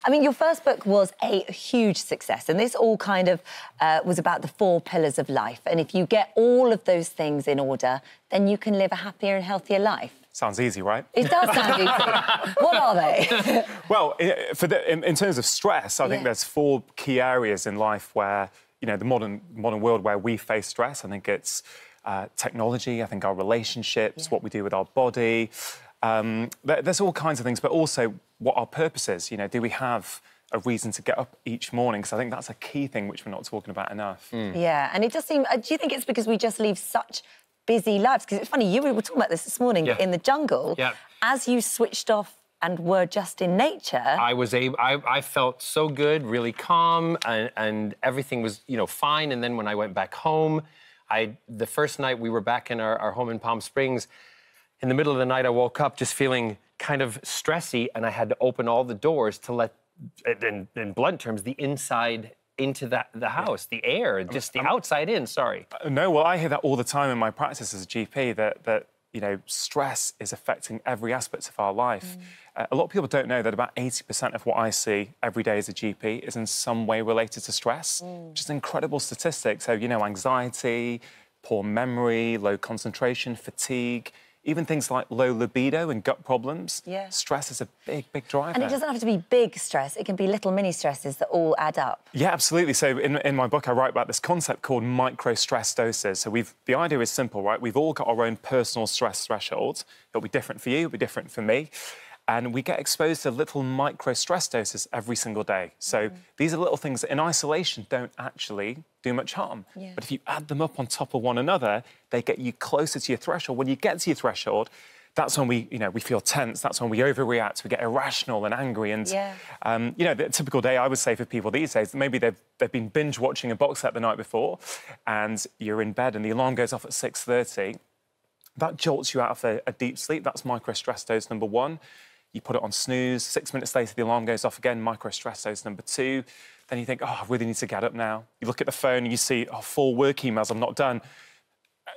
I mean, your first book was a huge success, and this all kind of was about the 4 pillars of life. And if you get all of those things in order, then you can live a happier and healthier life. Sounds easy, right? It does sound easy. What are they? Well, in terms of stress, I think there's 4 key areas in life where, you know, the modern world where we face stress. I think it's technology, I think our relationships, what we do with our body. There's all kinds of things, but also what our purpose is. You know, do we have a reason to get up each morning? Because I think that's a key thing which we're not talking about enough. Yeah, and it does seem... do you think it's because we just leave such busy lives? Because it's funny, we were talking about this morning in the jungle. As you switched off and were just in nature... I felt so good, really calm, and everything was, you know, fine. And then when I went back home, the first night we were back in our home in Palm Springs, in the middle of the night, I woke up just feeling kind of stressy, and I had to open all the doors to let, in blunt terms, the inside into the house, the air, just the outside in, sorry. No, well, I hear that all the time in my practice as a GP, that you know, stress is affecting every aspect of our life. A lot of people don't know that about 80% of what I see every day as a GP is in some way related to stress, which is an incredible statistic. So, you know, anxiety, poor memory, low concentration, fatigue, even things like low libido and gut problems. Stress is a big, big driver. And it doesn't have to be big stress. It can be little mini stresses that all add up. Yeah, absolutely. So in my book, I write about this concept called micro-stress doses. So the idea is simple, right? We've all got our own personal stress thresholds. It'll be different for you, it'll be different for me. And we get exposed to little micro-stress doses every single day. So these are little things that in isolation don't actually do much harm. But if you add them up on top of one another, they get you closer to your threshold. When you get to your threshold, that's when we feel tense, that's when we overreact, we get irrational and angry. And, you know, the typical day, I would say, for people these days, maybe they've been binge-watching a box set the night before, and you're in bed and the alarm goes off at 6:30. That jolts you out of a deep sleep. That's micro-stress dose number 1. You put it on snooze, 6 minutes later, the alarm goes off again, micro-stress dose number 2. Then you think, oh, I really need to get up now. You look at the phone and you see, oh, 4 work emails, I'm not done.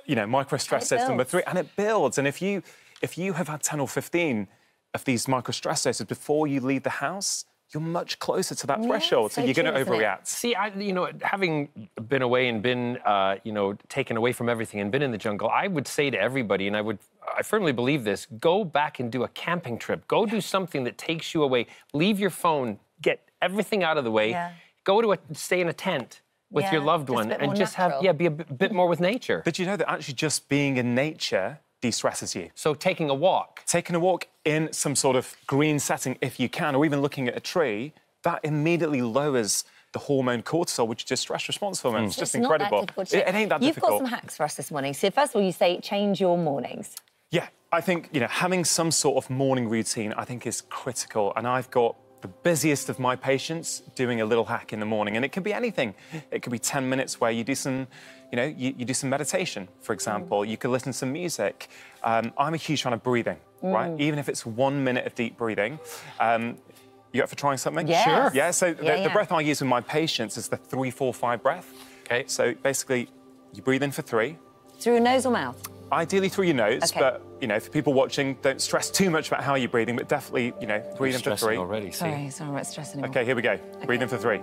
You know, micro-stress dose number 3, and it builds. And if you have had 10 or 15 of these micro-stress doses before you leave the house, you're much closer to that threshold, so you're going to overreact. See, you know, having been away and been, you know, taken away from everything and been in the jungle, I would say to everybody, and I firmly believe this, go back and do a camping trip. Go do something that takes you away. Leave your phone, get everything out of the way. Go stay in a tent with your loved one and just be a bit more with nature. But you know that actually just being in nature de-stresses you. So taking a walk. Taking a walk in some sort of green setting, if you can, or even looking at a tree, that immediately lowers the hormone cortisol, which is just stress response hormone. It's just incredible. It ain't that difficult. You've got some hacks for us this morning. So first of all, you say change your mornings. Yeah, I think, you know, having some sort of morning routine, I think, is critical. And I've got the busiest of my patients doing a little hack in the morning, and it can be anything. It could be 10 minutes where you do some, you know, you do some meditation, for example. You could listen to some music. I'm a huge fan of breathing, right? Even if it's 1 minute of deep breathing. You up for trying something? Yes. Sure. Yeah, so the breath I use with my patients is the 3-4-5 breath. Okay. So basically, you breathe in for 3. Through your nose or mouth? Ideally through your nose, but, you know, for people watching, don't stress too much about how you're breathing, but definitely, you know, breathe in for 3. Already, sorry, I'm not stressing anymore. OK, here we go. Okay. Breathe in for 3.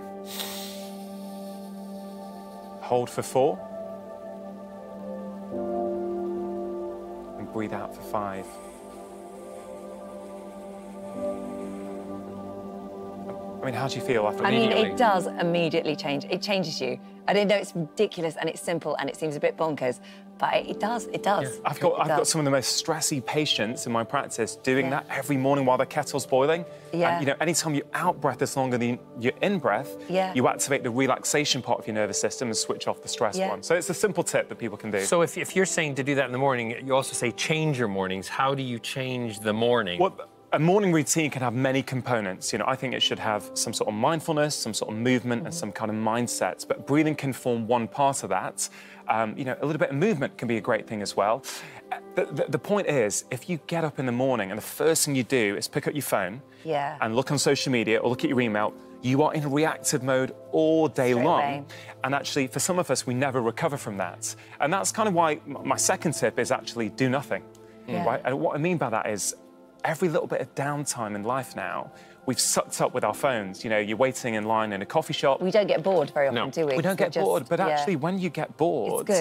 Hold for 4. And breathe out for 5. I mean, how do you feel after? I mean, it does immediately change. It changes you. I don't know, it's ridiculous and it's simple and it seems a bit bonkers, but it does. Yeah. I've got some of the most stressy patients in my practice doing that every morning while their kettle's boiling. And, you know, anytime your out-breath is longer than your in-breath, you activate the relaxation part of your nervous system and switch off the stress one. So it's a simple tip that people can do. So if you're saying to do that in the morning, you also say change your mornings. How do you change the morning? Well, a morning routine can have many components. You know, I think it should have some sort of mindfulness, some sort of movement, and some kind of mindset. But breathing can form one part of that. You know, a little bit of movement can be a great thing as well. The point is, if you get up in the morning and the first thing you do is pick up your phone and look on social media or look at your email, you are in reactive mode all day long. And actually, for some of us, we never recover from that. And that's kind of why my second tip is actually do nothing. Right? And what I mean by that is, every little bit of downtime in life now, we've sucked up with our phones. You know, you're waiting in line in a coffee shop. We don't get bored very often, do we? We don't get bored, but actually when you get bored, it's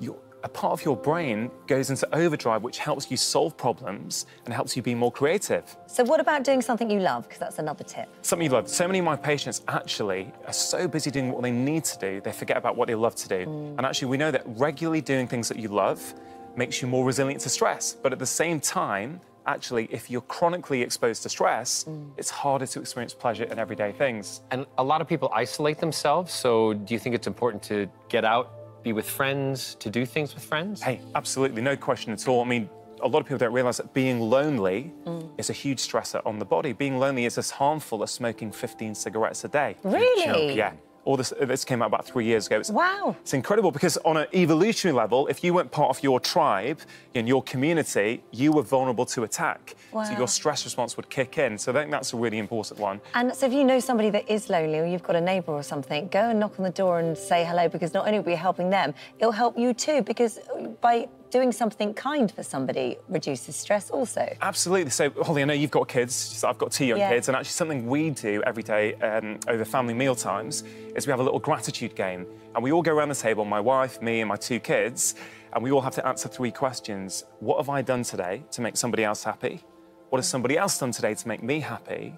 good. A part of your brain goes into overdrive, which helps you solve problems and helps you be more creative. So what about doing something you love? Because that's another tip. Something you love. So many of my patients actually are so busy doing what they need to do, they forget about what they love to do. And actually, we know that regularly doing things that you love makes you more resilient to stress. But at the same time, actually, if you're chronically exposed to stress, it's harder to experience pleasure in everyday things. And a lot of people isolate themselves, so do you think it's important to get out, be with friends, to do things with friends? Hey, absolutely, no question at all. I mean, a lot of people don't realise that being lonely is a huge stressor on the body. Being lonely is as harmful as smoking 15 cigarettes a day. Really? Yeah. All this came out about 3 years ago. Wow. It's incredible because on an evolutionary level, if you weren't part of your tribe, in your community, you were vulnerable to attack. Wow. So your stress response would kick in. So I think that's a really important one. And so if you know somebody that is lonely or you've got a neighbour or something, go and knock on the door and say hello, because not only will you be helping them, it'll help you too, because by doing something kind for somebody reduces stress also. Absolutely. So, Holly, I know you've got kids. So I've got 2 young kids, and actually something we do every day over family meal times is we have a little gratitude game. And we all go around the table, my wife, me, and my 2 kids, and we all have to answer 3 questions. What have I done today to make somebody else happy? What has somebody else done today to make me happy?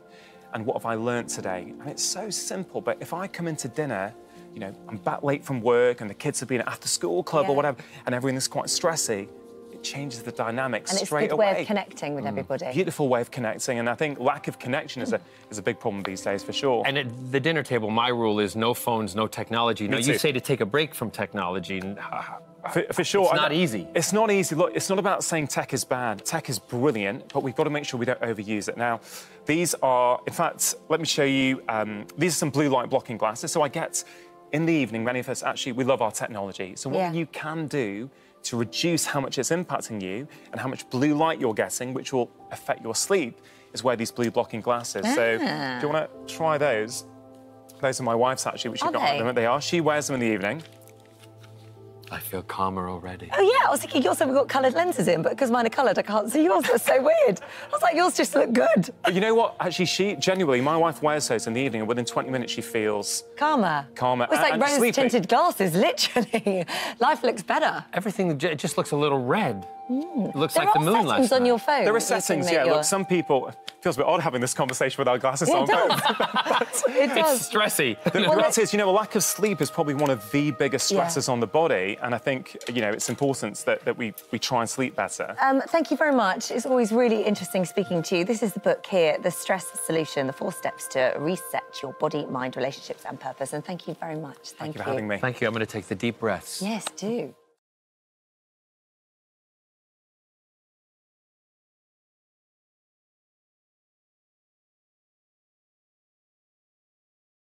And what have I learnt today? And it's so simple, but if I come into dinner, you know, I'm back late from work and the kids have been at after-school club or whatever, and everything's quite stressy, it changes the dynamics straight away. And it's a good way of connecting with everybody. Beautiful way of connecting, and I think lack of connection is a big problem these days, for sure. And at the dinner table, my rule is no phones, no technology. Now, you say to take a break from technology. And, for sure. It's not easy. It's not easy. Look, it's not about saying tech is bad. Tech is brilliant, but we've got to make sure we don't overuse it. Now, these are, in fact, let me show you, these are some blue light blocking glasses. So I get, in the evening, many of us actually, we love our technology. So what you can do to reduce how much it's impacting you and how much blue light you're getting, which will affect your sleep, is wear these blue blocking glasses. So do you want to try those? Those are my wife's, actually, which you've got at the moment. They are. She wears them in the evening. I feel calmer already. Oh, yeah, I was thinking yours have got coloured lenses in, but because mine are coloured, I can't see yours. That's so weird. I was like, yours just look good. But you know what? Actually, she, genuinely, my wife wears those in the evening, and within 20 minutes, she feels... Calmer. Calmer. Well, it's like rose-tinted glasses, literally. Life looks better. Everything just looks a little red. It looks There like the moon last night. are settings on your phone. There are settings, yeah. Look, some people... It feels a bit odd having this conversation with our glasses on. It does. It does. It's stressy. The reality is, you know, a lack of sleep is probably one of the biggest stresses on the body, and I think, you know, it's important that we try and sleep better. Thank you very much. It's always really interesting speaking to you. This is the book here, The Stress Solution, the 4 steps to reset your body, mind, relationships and purpose. And thank you very much. Thank you for having me. Thank you. I'm going to take the deep breaths. Yes, do.